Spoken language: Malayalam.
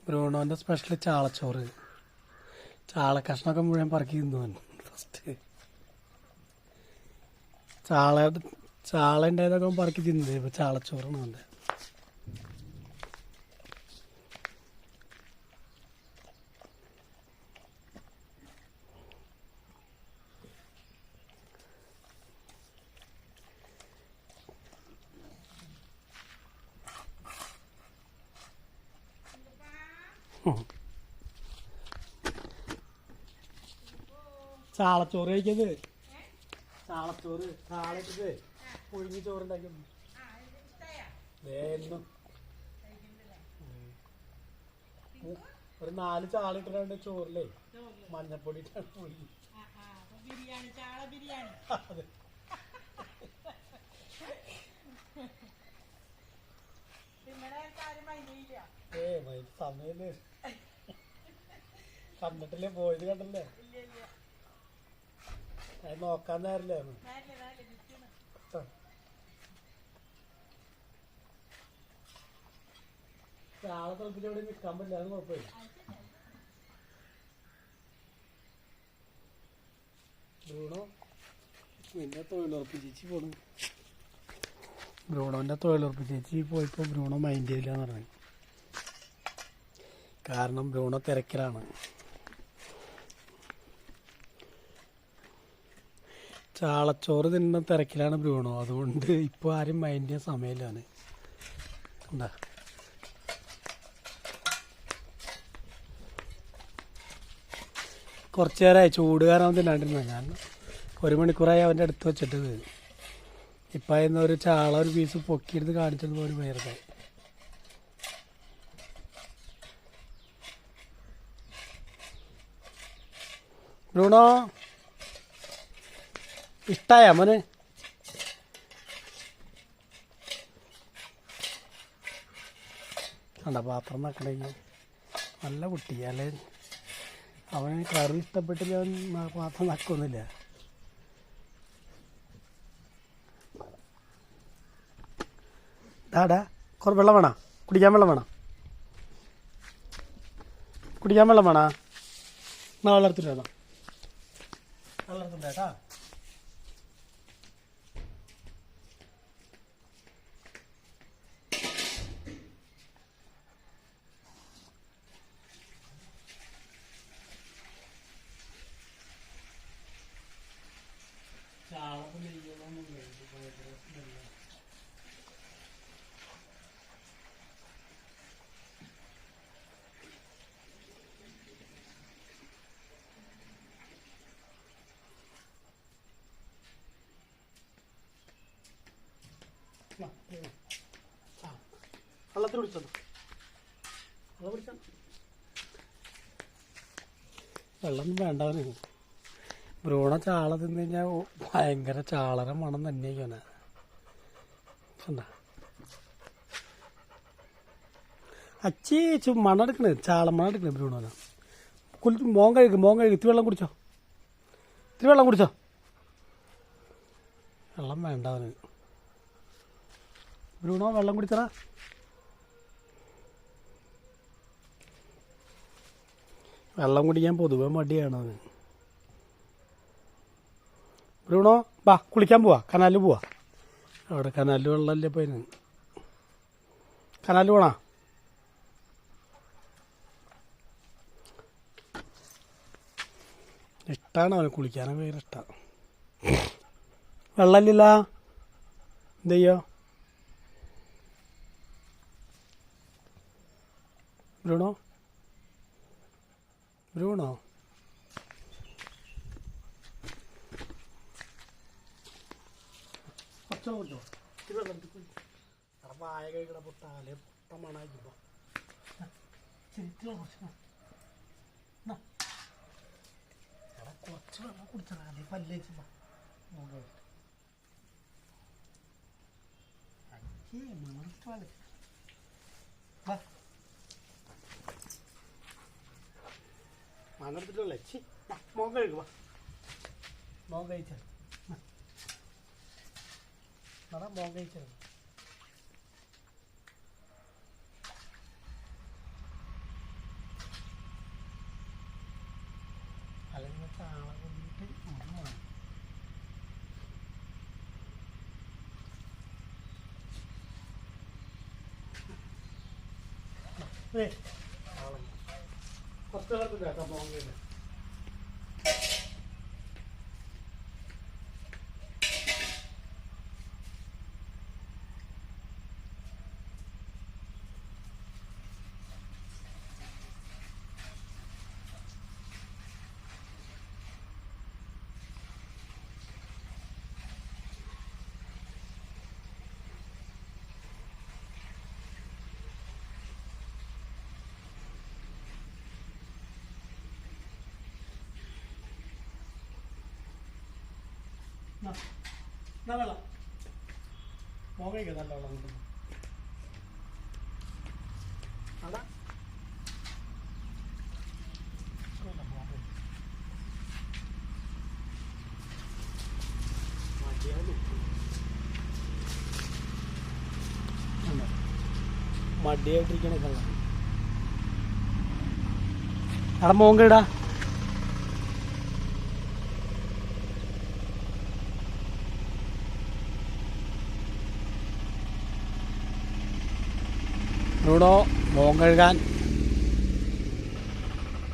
ബ്രൂണോൻ്റെ സ്പെഷ്യൽ ചാളച്ചോറ്. ചാള കഷ്ണമൊക്കെ മുഴുവൻ പറക്കി തിന്നു. ഫസ്റ്റ് ചാള ഉണ്ടായതൊക്കെ പറക്കി തിന്നത്. ഇപ്പോൾ ചാളച്ചോറാണ് അവൻ്റെ. ചാളച്ചോറ് കഴിക്കുന്നത്. ചാളച്ചോറ് ചാളയിട്ടത് പുഴുങ്ങി ചോറുണ്ടാക്കി വേഗം ഒരു 4 ചാള ഇട്ടിട്ടുണ്ട് ചോറിലേ. മഞ്ഞപ്പൊടി ഇട്ടാണ് പുഴുങ്ങി. സമയല്ലേ കണ്ടിട്ടില്ലേ, പോയത് കണ്ടല്ലേ, അത് നോക്കാൻ നേരില്ലേ. ചാള തളപ്പിച്ച് ഇവിടെ നിൽക്കാൻ പറ്റില്ല, അത് കുഴപ്പമില്ല. ബ്രൂണോ പിന്നെ തൊഴിലുറപ്പ് ചേച്ചി പോണു. ബ്രൂണോൻ്റെ തൊഴിലുറപ്പ് ചേച്ചി പോയപ്പോൾ ബ്രൂണോ മൈൻഡ് ചെയ്യില്ല എന്ന് പറഞ്ഞു. കാരണം ബ്രൂണോ തിരക്കിലാണ്. ചാളച്ചോറ് തിന്നുന്ന തിരക്കിലാണ് ബ്രൂണോ. അതുകൊണ്ട് ഇപ്പോൾ ആരും മൈൻഡ് ചെയ്യാൻ സമയമില്ലാണ്. എന്താ കുറച്ച് നേരമായി ചൂട് കാരണം തിന്നാണ്ടിരുന്ന. ഞാൻ 1 മണിക്കൂറായി അവൻ്റെ അടുത്ത് വെച്ചിട്ടത്. ഇപ്പം അതിന്ന് ഒരു ചാള ഒരു പീസ് പൊക്കിയെടുത്ത് കാണിച്ചത് ഒരു പേരുടെ. ബ്രൂണോ ഇഷ്ടായ മോന്? കണ്ട പാത്രം നക്കണെങ്കിൽ നല്ല കുട്ടി അല്ലേ. അവന് കറി ഇഷ്ടപ്പെട്ടില്ല, അവൻ പാത്രം നക്കൊന്നുമില്ല. ഡാടാ കുറച്ച് വെള്ളം വേണം, കുടിക്കാൻ വെള്ളം വേണം, കുടിക്കാൻ വെള്ളം വേണോ? എന്നാ വെള്ളം എടുത്തിട്ട് വേണം, വെള്ളം എടുത്തിട്ടേട്ടാ. വെള്ളത്തിൽ കുടിച്ചോ, വെള്ളം കുടിച്ചാ. വെള്ളം വേണ്ടവന്. ബ്രൂണോ ചാള തിന്നു കഴിഞ്ഞാൽ ഭയങ്കര ചാളര മണം തന്നെയാ. കണ്ട അച്ചി മണം എടുക്കണേ, ചാള മണം എടുക്കണേ ബ്രൂണോനെ. മോൻ കഴുകി ഇത്തിരി വെള്ളം കുടിച്ചോ, ഇത്തിരി വെള്ളം കുടിച്ചോ. വെള്ളം വേണ്ടവന്. ബ്രൂണോ വെള്ളം കുടിച്ചടാ. വെള്ളം കുടിക്കാൻ പൊതുവെ മടിയാണത്. ബ്രൂണോ വാ കുളിക്കാൻ പോവാ, കനാലിൽ പോവാ. അവിടെ കനാലിൽ വെള്ളമല്ലേ ഇപ്പം അതിന്. കനാലിൽ പോണാ? ഇഷ്ടമാണ് അവന് കുളിക്കാനൊക്കെ ഭയങ്കര ഇഷ്ടമാണ്. വെള്ളമില്ല എന്ത് ചെയ്യോ? ബ്രൂണോ ബ്രൂണോ വായ കഴിക്കണ പൊട്ടാലെ പൊട്ട മണായിപ്പോ. കുറച്ച് വെള്ളം കുടിച്ചാൽ പല്ലേച്ചിപ്പോ. മണെടുത്തിട്ടല്ലേ മോൻ കഴിക്കുക. മോൻ കഴിച്ചാൽ മോൻ കഴിച്ചത്. ചാള കൊണ്ടിട്ട് ഉമ്മാണ്. കുറച്ച് നേരത്തെ കേട്ടോ മോങ്ങില്ല. വെള്ളം മോങ്ങയ്ക്ക് നല്ല വെള്ളം കിട്ടുന്നു. അതാ മടിയായിട്ടിരിക്കണ കള്ള അവിടെ മോങ്കിടാ. ഇവിടെ മോൻ കഴുകാൻ